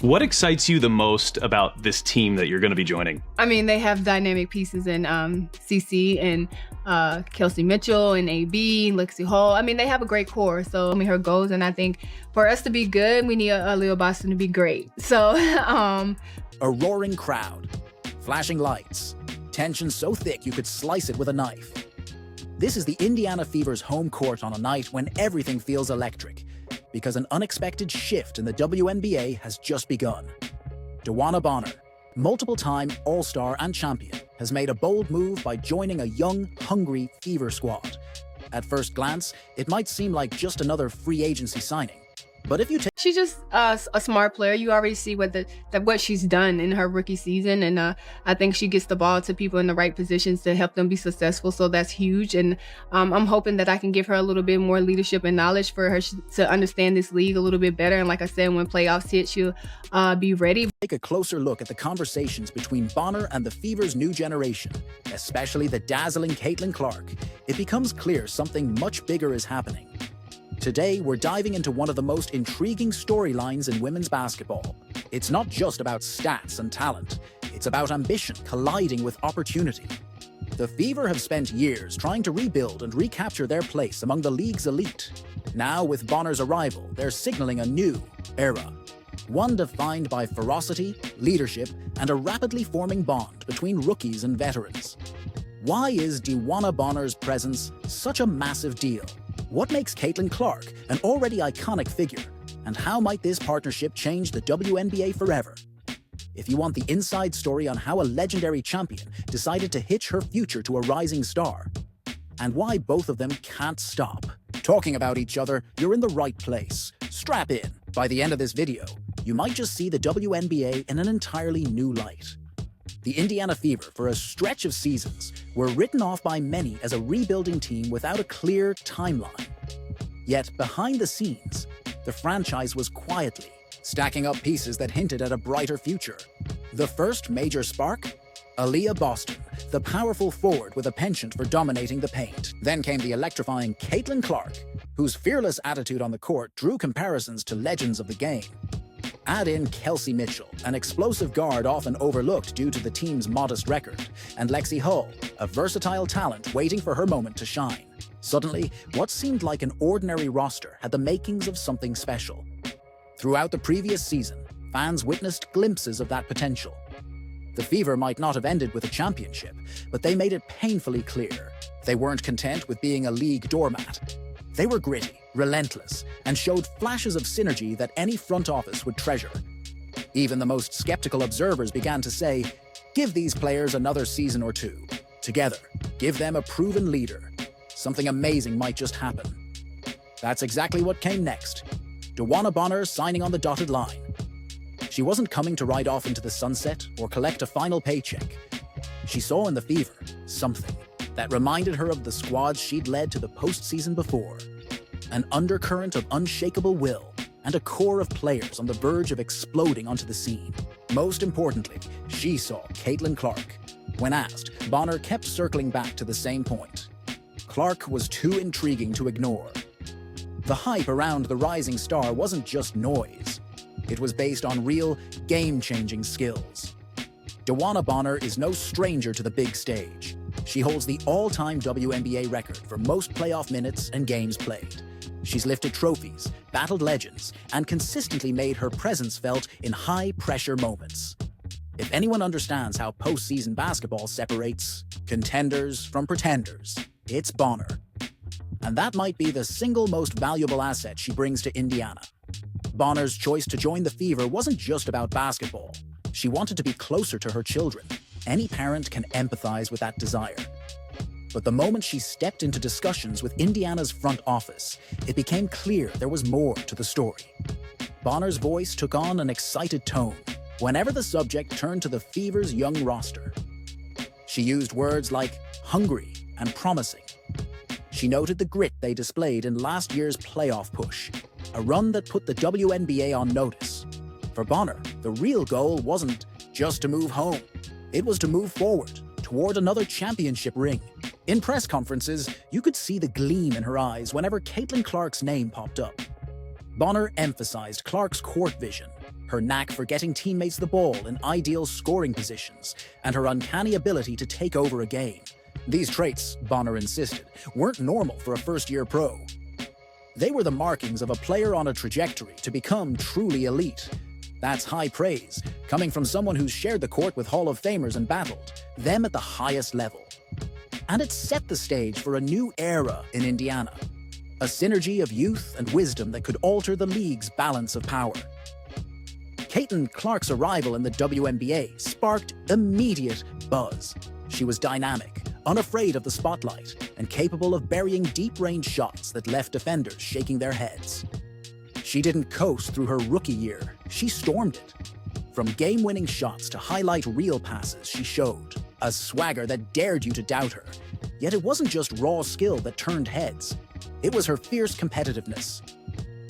What excites you the most about this team that you're going to be joining? I mean, they have dynamic pieces in CC and Kelsey Mitchell and AB, Lexi Hall. I mean, they have a great core. So, I mean, her goals. And I think for us to be good, we need a Leo Boston to be great. So, A roaring crowd, flashing lights, tension so thick you could slice it with a knife. This is the Indiana Fever's home court on a night when everything feels electric, because an unexpected shift in the WNBA has just begun. DeWanna Bonner, multiple-time All-Star and champion, has made a bold move by joining a young, hungry Fever squad. At first glance, it might seem like just another free agency signing. But if you take... She's just a smart player. You already see what she's done in her rookie season. And I think she gets the ball to people in the right positions to help them be successful. So that's huge. And I'm hoping that I can give her a little bit more leadership and knowledge for her to understand this league a little bit better. And like I said, when playoffs hit, she'll be ready. Take a closer look at the conversations between Bonner and the Fever's new generation, especially the dazzling Caitlyn Clark. It becomes clear something much bigger is happening. Today, we're diving into one of the most intriguing storylines in women's basketball. It's not just about stats and talent. It's about ambition colliding with opportunity. The Fever have spent years trying to rebuild and recapture their place among the league's elite. Now, with Bonner's arrival, they're signaling a new era. One defined by ferocity, leadership, and a rapidly forming bond between rookies and veterans. Why is DeWanna Bonner's presence such a massive deal? What makes Caitlyn Clark an already iconic figure? And how might this partnership change the WNBA forever? If you want the inside story on how a legendary champion decided to hitch her future to a rising star, and why both of them can't stop talking about each other, you're in the right place. Strap in. By the end of this video, you might just see the WNBA in an entirely new light. The Indiana Fever, for a stretch of seasons, were written off by many as a rebuilding team without a clear timeline. Yet, behind the scenes, the franchise was quietly stacking up pieces that hinted at a brighter future. The first major spark? Aaliyah Boston, the powerful forward with a penchant for dominating the paint. Then came the electrifying Caitlyn Clark, whose fearless attitude on the court drew comparisons to legends of the game. Add in Kelsey Mitchell, an explosive guard often overlooked due to the team's modest record, and Lexi Hall, a versatile talent waiting for her moment to shine. Suddenly, what seemed like an ordinary roster had the makings of something special. Throughout the previous season, fans witnessed glimpses of that potential. The Fever might not have ended with a championship, but they made it painfully clear they weren't content with being a league doormat. They were gritty, relentless, and showed flashes of synergy that any front office would treasure. Even the most skeptical observers began to say, give these players another season or two. Together, give them a proven leader. Something amazing might just happen. That's exactly what came next. DeWanna Bonner signing on the dotted line. She wasn't coming to ride off into the sunset or collect a final paycheck. She saw in the Fever something that reminded her of the squads she'd led to the postseason before. An undercurrent of unshakable will and a core of players on the verge of exploding onto the scene. Most importantly, she saw Caitlyn Clark. When asked, Bonner kept circling back to the same point. Clark was too intriguing to ignore. The hype around the rising star wasn't just noise. It was based on real, game-changing skills. DeWanna Bonner is no stranger to the big stage. She holds the all-time WNBA record for most playoff minutes and games played. She's lifted trophies, battled legends, and consistently made her presence felt in high-pressure moments. If anyone understands how postseason basketball separates contenders from pretenders, it's Bonner. And that might be the single most valuable asset she brings to Indiana. Bonner's choice to join the Fever wasn't just about basketball. She wanted to be closer to her children. Any parent can empathize with that desire. But the moment she stepped into discussions with Indiana's front office, it became clear there was more to the story. Bonner's voice took on an excited tone whenever the subject turned to the Fever's young roster. She used words like hungry and promising. She noted the grit they displayed in last year's playoff push, a run that put the WNBA on notice. For Bonner, the real goal wasn't just to move home. It was to move forward, toward another championship ring. In press conferences, you could see the gleam in her eyes whenever Caitlyn Clark's name popped up. Bonner emphasized Clark's court vision, her knack for getting teammates the ball in ideal scoring positions, and her uncanny ability to take over a game. These traits, Bonner insisted, weren't normal for a first-year pro. They were the markings of a player on a trajectory to become truly elite. That's high praise, coming from someone who's shared the court with Hall of Famers and battled them at the highest level. And it set the stage for a new era in Indiana, a synergy of youth and wisdom that could alter the league's balance of power. Caitlyn Clark's arrival in the WNBA sparked immediate buzz. She was dynamic, unafraid of the spotlight, and capable of burying deep-range shots that left defenders shaking their heads. She didn't coast through her rookie year, she stormed it. From game-winning shots to highlight reel passes, she showed a swagger that dared you to doubt her. Yet it wasn't just raw skill that turned heads. It was her fierce competitiveness.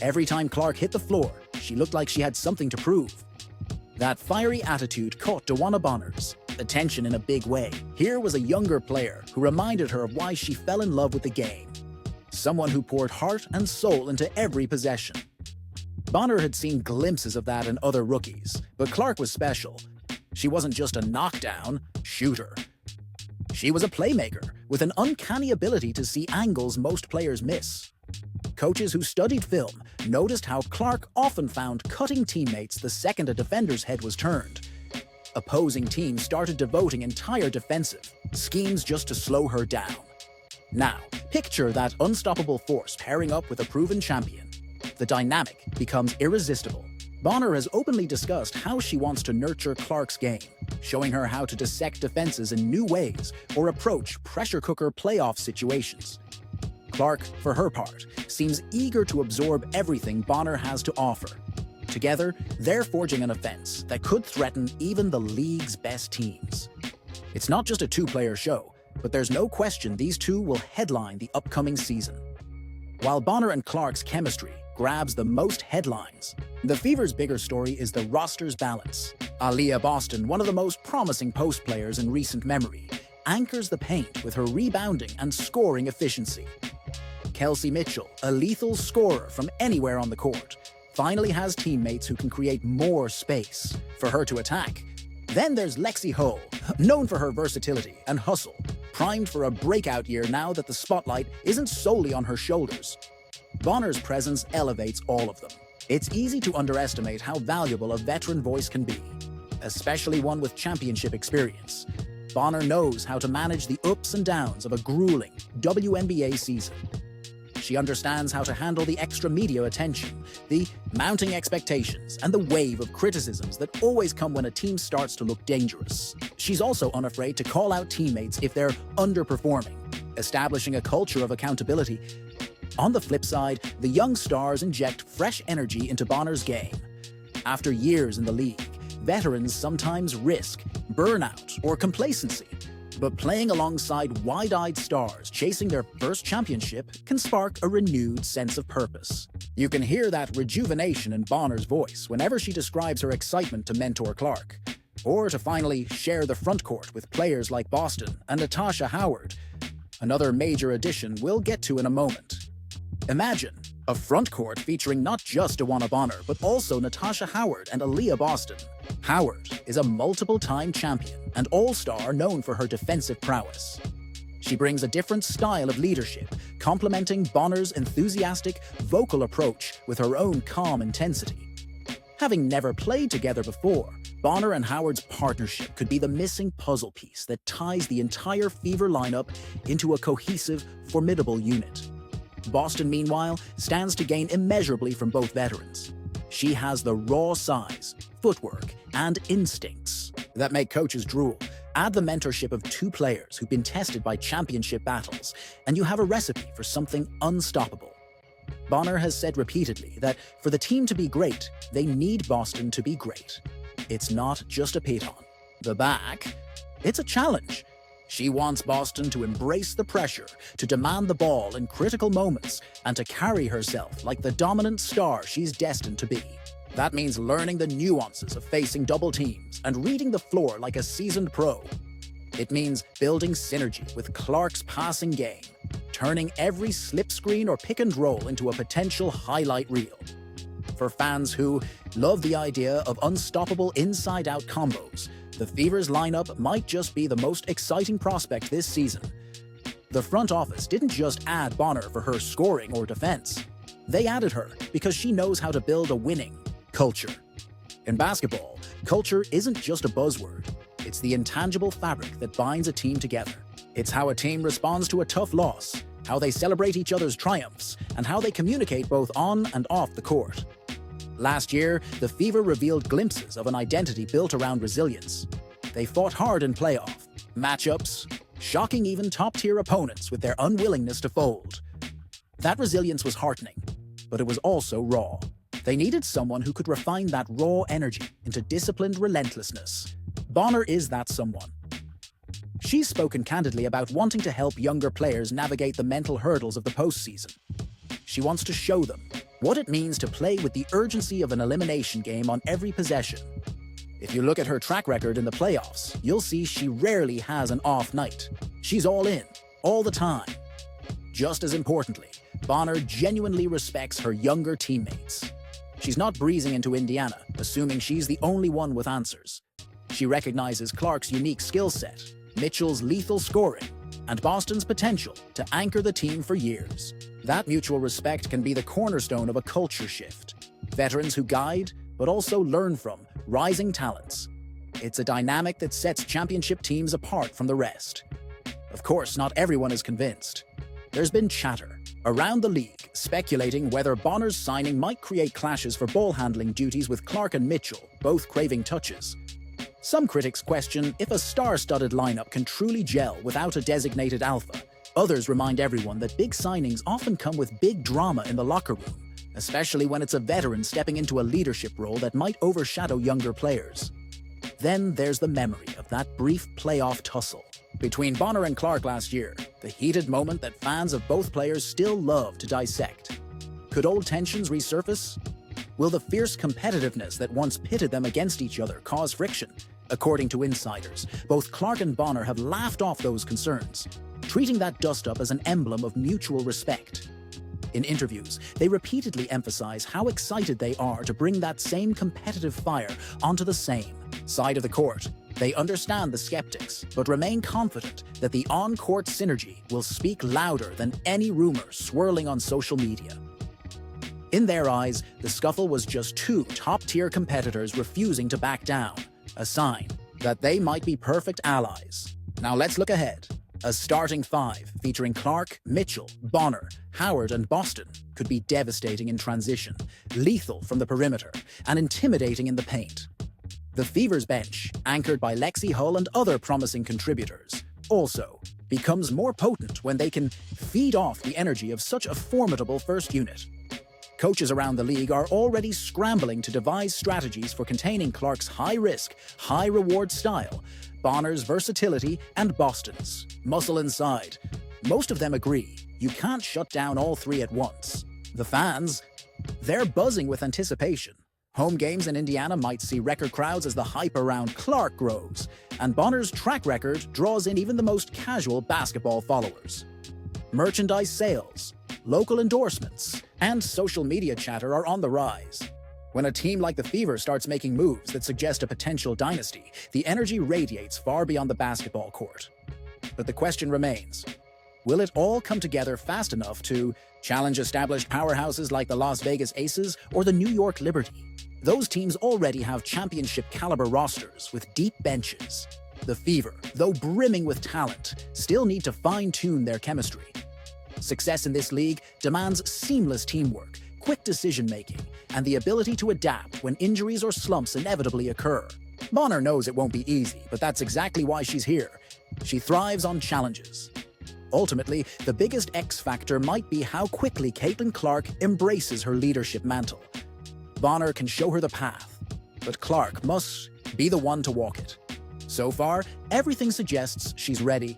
Every time Clark hit the floor, she looked like she had something to prove. That fiery attitude caught DeWanna Bonner's attention in a big way. Here was a younger player who reminded her of why she fell in love with the game. Someone who poured heart and soul into every possession. Bonner had seen glimpses of that in other rookies, but Clark was special. She wasn't just a knockdown shooter. She was a playmaker with an uncanny ability to see angles most players miss. Coaches who studied film noticed how Clark often found cutting teammates the second a defender's head was turned. Opposing teams started devoting entire defensive schemes just to slow her down. Now, picture that unstoppable force pairing up with a proven champion. The dynamic becomes irresistible. Bonner has openly discussed how she wants to nurture Clark's game, showing her how to dissect defenses in new ways or approach pressure cooker playoff situations. Clark, for her part, seems eager to absorb everything Bonner has to offer. Together, they're forging an offense that could threaten even the league's best teams. It's not just a two-player show, but there's no question these two will headline the upcoming season. While Bonner and Clark's chemistry grabs the most headlines, the Fever's bigger story is the roster's balance. Aaliyah Boston, one of the most promising post players in recent memory, anchors the paint with her rebounding and scoring efficiency. Kelsey Mitchell, a lethal scorer from anywhere on the court, finally has teammates who can create more space for her to attack. Then there's Lexi Hull, known for her versatility and hustle, primed for a breakout year now that the spotlight isn't solely on her shoulders. Bonner's presence elevates all of them. It's easy to underestimate how valuable a veteran voice can be, especially one with championship experience. Bonner knows how to manage the ups and downs of a grueling WNBA season. She understands how to handle the extra media attention, the mounting expectations, and the wave of criticisms that always come when a team starts to look dangerous. She's also unafraid to call out teammates if they're underperforming, establishing a culture of accountability. On the flip side, the young stars inject fresh energy into Bonner's game. After years in the league, veterans sometimes risk burnout or complacency. But playing alongside wide-eyed stars chasing their first championship can spark a renewed sense of purpose. You can hear that rejuvenation in Bonner's voice whenever she describes her excitement to mentor Clark, or to finally share the front court with players like Boston and Natasha Howard, another major addition we'll get to in a moment. Imagine a front court featuring not just DeWanna Bonner, but also Natasha Howard and Aaliyah Boston. Howard is a multiple-time champion and all-star known for her defensive prowess. She brings a different style of leadership, complementing Bonner's enthusiastic, vocal approach with her own calm intensity. Having never played together before, Bonner and Howard's partnership could be the missing puzzle piece that ties the entire Fever lineup into a cohesive, formidable unit. Boston, meanwhile, stands to gain immeasurably from both veterans. She has the raw size, footwork, and instincts that make coaches drool. Add the mentorship of two players who've been tested by championship battles, and you have a recipe for something unstoppable. Bonner has said repeatedly that for the team to be great, they need Boston to be great. It's not just a piton. The back, it's a challenge. She wants Boston to embrace the pressure, to demand the ball in critical moments, and to carry herself like the dominant star she's destined to be. That means learning the nuances of facing double teams and reading the floor like a seasoned pro. It means building synergy with Clark's passing game, turning every slip screen or pick and roll into a potential highlight reel. For fans who love the idea of unstoppable inside-out combos, the Fever's lineup might just be the most exciting prospect this season. The front office didn't just add Bonner for her scoring or defense. They added her because she knows how to build a winning culture. In basketball, culture isn't just a buzzword. It's the intangible fabric that binds a team together. It's how a team responds to a tough loss, how they celebrate each other's triumphs, and how they communicate both on and off the court. Last year, the Fever revealed glimpses of an identity built around resilience. They fought hard in playoff matchups, shocking even top-tier opponents with their unwillingness to fold. That resilience was heartening, but it was also raw. They needed someone who could refine that raw energy into disciplined relentlessness. Bonner is that someone. She's spoken candidly about wanting to help younger players navigate the mental hurdles of the postseason. She wants to show them what it means to play with the urgency of an elimination game on every possession. If you look at her track record in the playoffs, you'll see she rarely has an off night. She's all in, all the time. Just as importantly, Bonner genuinely respects her younger teammates. She's not breezing into Indiana, assuming she's the only one with answers. She recognizes Clark's unique skill set, Mitchell's lethal scoring, and Boston's potential to anchor the team for years. That mutual respect can be the cornerstone of a culture shift. Veterans who guide, but also learn from, rising talents. It's a dynamic that sets championship teams apart from the rest. Of course, not everyone is convinced. There's been chatter around the league speculating whether Bonner's signing might create clashes for ball handling duties with Clark and Mitchell, both craving touches. Some critics question if a star-studded lineup can truly gel without a designated alpha. Others remind everyone that big signings often come with big drama in the locker room, especially when it's a veteran stepping into a leadership role that might overshadow younger players. Then there's the memory of that brief playoff tussle between Bonner and Clark last year, the heated moment that fans of both players still love to dissect. Could old tensions resurface? Will the fierce competitiveness that once pitted them against each other cause friction? According to insiders, both Clark and Bonner have laughed off those concerns, treating that dust-up as an emblem of mutual respect. In interviews, they repeatedly emphasize how excited they are to bring that same competitive fire onto the same side of the court. They understand the skeptics, but remain confident that the on-court synergy will speak louder than any rumor swirling on social media. In their eyes, the scuffle was just two top-tier competitors refusing to back down, a sign that they might be perfect allies. Now let's look ahead. A starting five featuring Clark, Mitchell, Bonner, Howard, and Boston could be devastating in transition, lethal from the perimeter, and intimidating in the paint. The Fever's bench, anchored by Lexi Hull and other promising contributors, also becomes more potent when they can feed off the energy of such a formidable first unit. Coaches around the league are already scrambling to devise strategies for containing Clark's high-risk, high-reward style, Bonner's versatility, and Boston's muscle inside. Most of them agree you can't shut down all three at once. The fans, they're buzzing with anticipation. Home games in Indiana might see record crowds as the hype around Clark grows, and Bonner's track record draws in even the most casual basketball followers. Merchandise sales, local endorsements, and social media chatter are on the rise. When a team like the Fever starts making moves that suggest a potential dynasty, the energy radiates far beyond the basketball court. But the question remains, will it all come together fast enough to challenge established powerhouses like the Las Vegas Aces or the New York Liberty? Those teams already have championship-caliber rosters with deep benches. The Fever, though brimming with talent, still need to fine-tune their chemistry. Success in this league demands seamless teamwork, quick decision-making, and the ability to adapt when injuries or slumps inevitably occur. Bonner knows it won't be easy, but that's exactly why she's here. She thrives on challenges. Ultimately, the biggest X factor might be how quickly Caitlyn Clark embraces her leadership mantle. Bonner can show her the path, but Clark must be the one to walk it. So far, everything suggests she's ready.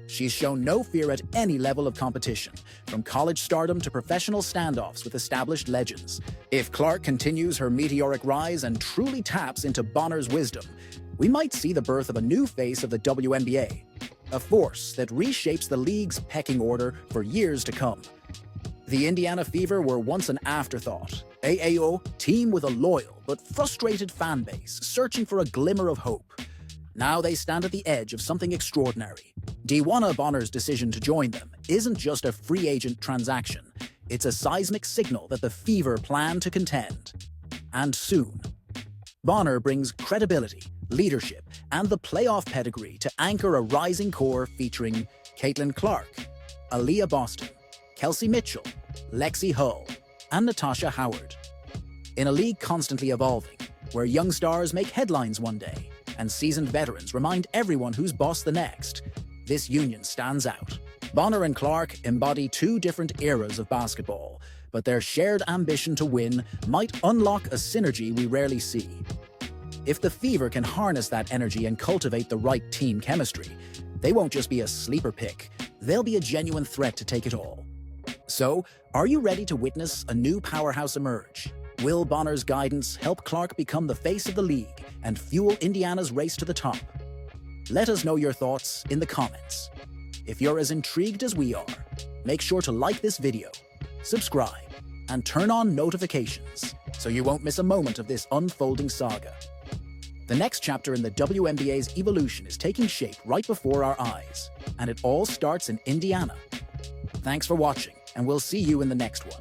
She's shown no fear at any level of competition, from college stardom to professional standoffs with established legends. If Clark continues her meteoric rise and truly taps into Bonner's wisdom, we might see the birth of a new face of the WNBA, a force that reshapes the league's pecking order for years to come. The Indiana Fever were once an afterthought. AAO, team with a loyal but frustrated fan base searching for a glimmer of hope. Now they stand at the edge of something extraordinary. DeWanna Bonner's decision to join them isn't just a free agent transaction. It's a seismic signal that the Fever plan to contend. And soon. Bonner brings credibility, leadership, and the playoff pedigree to anchor a rising core featuring Caitlyn Clark, Aaliyah Boston, Kelsey Mitchell, Lexi Hull, and Natasha Howard. In a league constantly evolving, where young stars make headlines one day, and seasoned veterans remind everyone who's boss the next, this union stands out. Bonner and Clark embody two different eras of basketball, but their shared ambition to win might unlock a synergy we rarely see. If the Fever can harness that energy and cultivate the right team chemistry, they won't just be a sleeper pick, they'll be a genuine threat to take it all. So, are you ready to witness a new powerhouse emerge? Will Bonner's guidance help Clark become the face of the league and fuel Indiana's race to the top? Let us know your thoughts in the comments. If you're as intrigued as we are, make sure to like this video, subscribe, and turn on notifications so you won't miss a moment of this unfolding saga. The next chapter in the WNBA's evolution is taking shape right before our eyes, and it all starts in Indiana. Thanks for watching, and we'll see you in the next one.